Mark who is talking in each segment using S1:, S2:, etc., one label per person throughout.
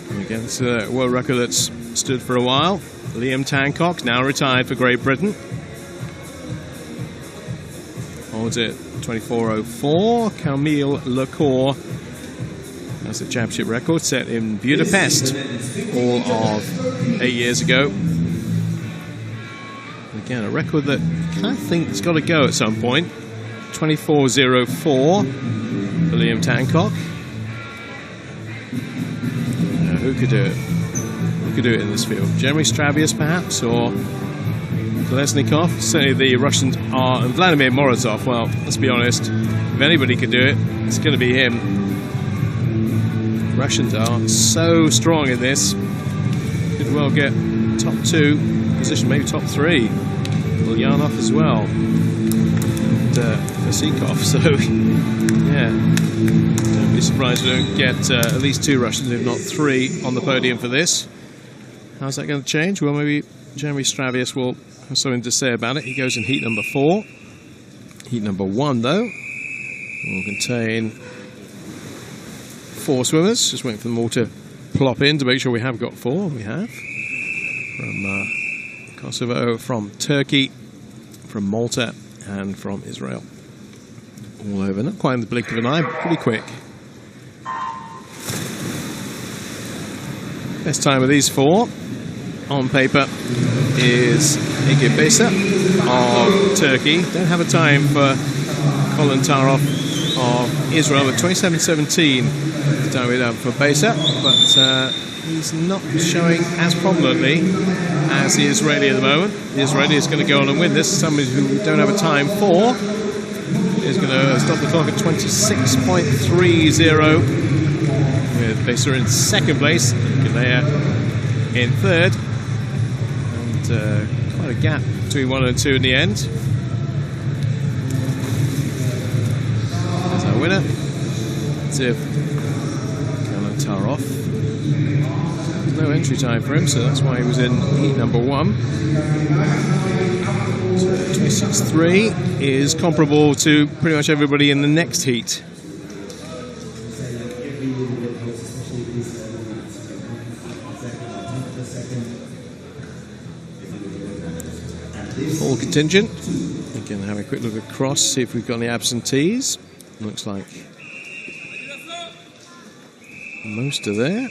S1: And again, it's a world record that's stood for a while. Liam Tancock, now retired for Great Britain. Holds it 24:04. Camille Lecour has the championship record set in Budapest all of 8 years ago. Again, a record that I kind of think has got to go at some point. 24:04 for Liam Tancock. Who could do it? Who could do it in this field? Jeremy Stravius, perhaps, or Kolesnikov? Certainly the Russians are, and Vladimir Morozov. Well, let's be honest, if anybody could do it, it's going to be him. Russians are so strong in this. Could well get top 2 position, maybe top 3. Ulyanov as well, and Vasikov. So, yeah, don't be surprised we don't get at least 2 Russians, if not 3, on the podium for this. How's that going to change? Well, maybe Jeremy Stravius will have something to say about it. He goes in heat number 4. Heat number 1, though, will contain 4 swimmers. Just waiting for them all to plop in to make sure we have got 4. We have. From Kosovo, from Turkey, from Malta, and from Israel. All over, not quite in the blink of an eye, but pretty quick. Best time of these 4 on paper is Ege Besa of Turkey. Don't have a time for Colin Tarov of Israel, but 27:17 is time we have for Besa, but he's not showing as prominently as the Israeli at the moment. The Israeli is going to go on and win this. Somebody who we don't have a time for is going to stop the clock at 26.30, with Besa in 2nd place, Galea in 3rd, and quite a gap between 1 and 2 in the end. There's our winner, Ziv Kalantarov. No entry time for him, so that's why he was in heat number 1. So 26.3 is comparable to pretty much everybody in the next heat. Full contingent. Again, have a quick look across, see if we've got any absentees. Looks like most are there.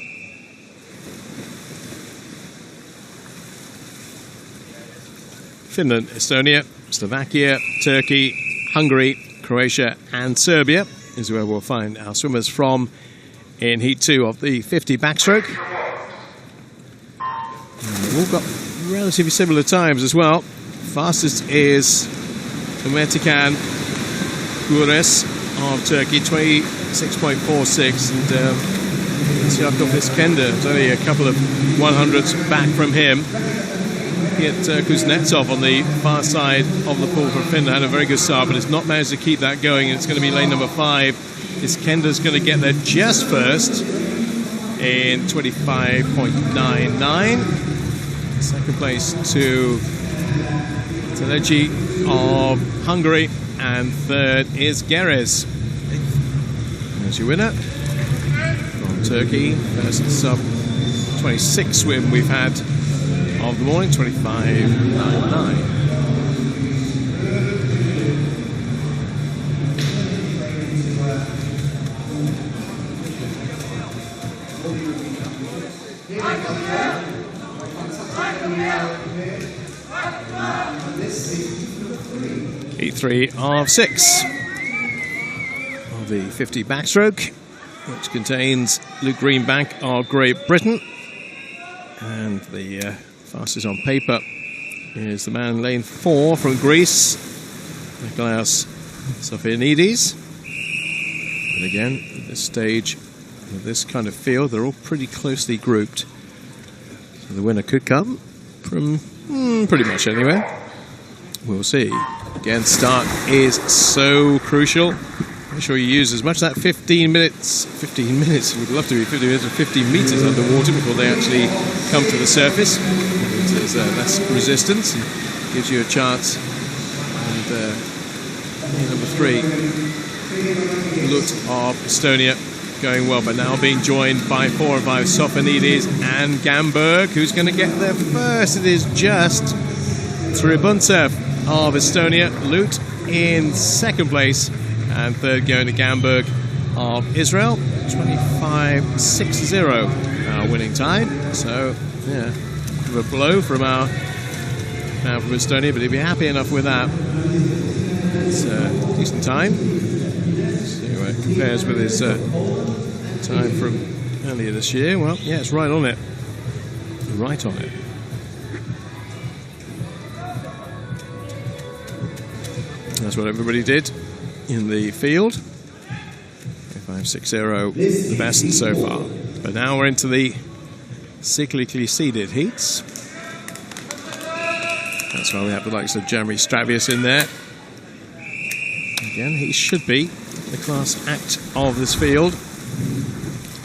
S1: Finland, Estonia, Slovakia, Turkey, Hungary, Croatia and Serbia is where we'll find our swimmers from in Heat 2 of the 50 backstroke. They've all got relatively similar times as well. Fastest is Umertikan Gures of Turkey, 26.46, and Siakov Iskender is only a couple of 100s back from him. Get Kuznetsov on the far side of the pool from Finland. Had a very good start, but has not managed to keep that going, and it's going to be lane number 5. Iskender's going to get there just first in 25.99. 2nd place to Teleci of Hungary, and 3rd is Geres. There's your winner from Turkey. First sub 26 swim we've had of the morning, 25.99. Heat 3 of 6 of the 50 backstroke, which contains Luke Greenbank of Great Britain, and the fastest on paper is the man lane 4 from Greece, Nikolaos Sofianidis. But again, at this stage, with this kind of field, they're all pretty closely grouped. So the winner could come from pretty much anywhere. We'll see. Again, start is so crucial. Make sure you use as much of that 15 minutes. 15 minutes, we'd love to be 15 minutes or 15 meters underwater before they actually come to the surface. There's less resistance and gives you a chance. And number 3, Lut of Estonia going well, but now being joined by 4 and 5 Sophanidis and Gamberg. Who's going to get there first? It is just Tribuntev of Estonia. Lut in second place, and third going to Gamberg of Israel. 25.60 our winning time. So, yeah, a blow from our man from Estonia, but he'll be happy enough with that. It's a decent time. Let's see where it compares with his time from earlier this year. Well, yeah, it's right on it. Right on it. That's what everybody did in the field. 5.60, the best so far. But now we're into the cyclically seeded heats. That's why we have the likes of Jeremy Stravius in there. Again, he should be the class act of this field.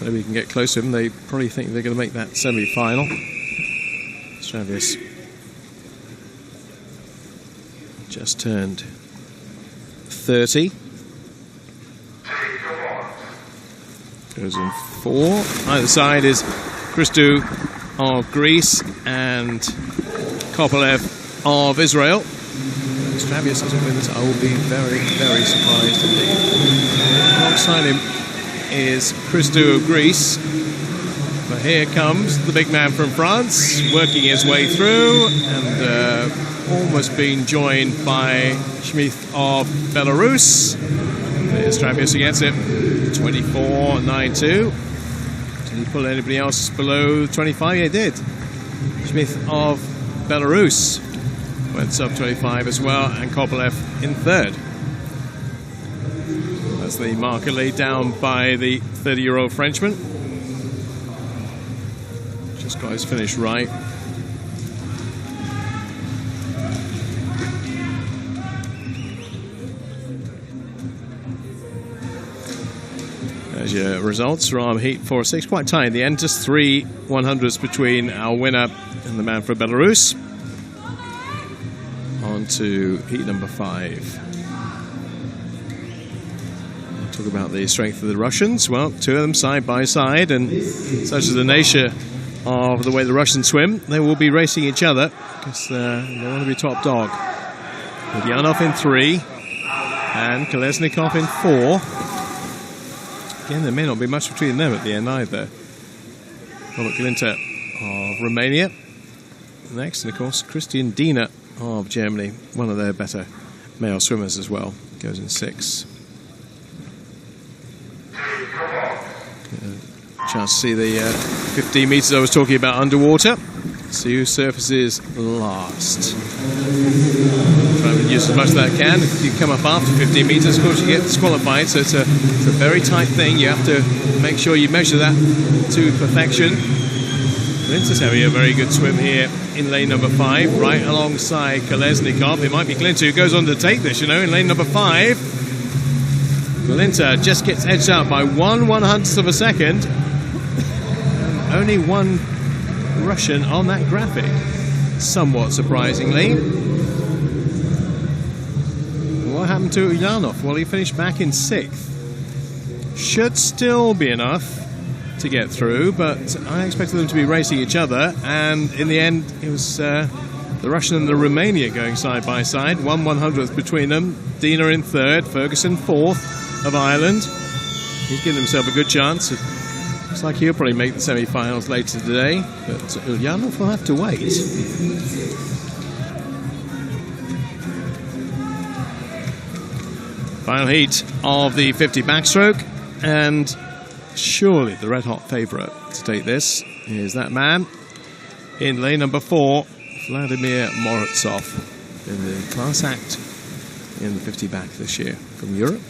S1: Maybe we can get close to him. They probably think they're going to make that semi-final. Stravius just turned 30. Goes in 4. Either side is Christou of Greece and Kopelev of Israel. Stravius doesn't win this. I will be very, very surprised indeed. Alongside him is Christou of Greece. But here comes the big man from France, working his way through and almost being joined by Schmid of Belarus. There's Stravius against it. 24.92. Did he pull anybody else below 25? Yeah, he did. Schmid of Belarus went sub 25 as well, and Kopelev in third. That's the marker laid down by the 30-year-old Frenchman. Just got his finish right. There's your results from Heat 4-6. Quite tight in the end. Just 3 100s between our winner and the man from Belarus. On to heat number 5. We'll talk about the strength of the Russians. Well, 2 of them side by side, and such is the nature of the way the Russians swim, they will be racing each other because they want to be top dog. Ulyanov in 3 and Kolesnikov in 4. Again, there may not be much between them at the end either. Robert Glinter of Romania next, and of course Christian Diener of Germany, one of their better male swimmers as well, goes in 6. Chance to see the 15 metres I was talking about underwater. See who surfaces last. Try and use as much as that can. If you come up after 15 metres, of course you get disqualified, so it's a very tight thing. You have to make sure you measure that to perfection. Glinter's having a very good swim here in lane number 5, right alongside Kolesnikov. It might be Glinter who goes on to take this, you know, in lane number 5. Glinter just gets edged out by 1/100th of a second. Only one Russian on that graphic, somewhat surprisingly. What happened to Ulyanov? Well, he finished back in 6th. Should still be enough to get through, but I expected them to be racing each other, and in the end it was the Russian and the Romania going side by side, 1/100th between them. Diener in 3rd, Ferguson 4th of Ireland. He's given himself a good chance. Looks like he'll probably make the semi-finals later today, but Ulyanov will have to wait. Final heat of the 50 backstroke, and surely the red-hot favourite to take this is that man in lane number 4, Vladimir Morozov, in the class act in the 50 back this year from Europe.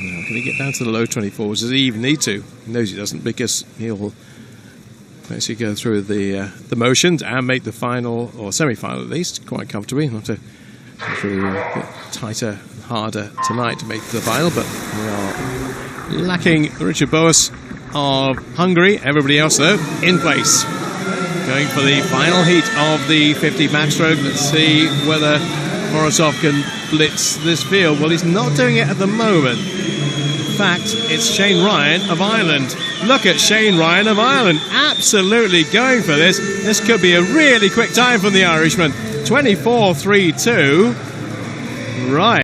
S1: Now, can he get down to the low 24s? Does he even need to? He knows he doesn't, because he'll basically go through the motions and make the final, or semi-final at least, quite comfortably. He'll have to go through a bit tighter, harder tonight to make the final, but we are lacking Richard Boas of Hungary. Everybody else, though, in place. Going for the final heat of the 50 backstroke. Let's see whether Morozov can blitz this field. Well, he's not doing it at the moment. In fact, it's Shane Ryan of Ireland. Look at Shane Ryan of Ireland, absolutely going for this. This could be a really quick time from the Irishman. 24.32. Right.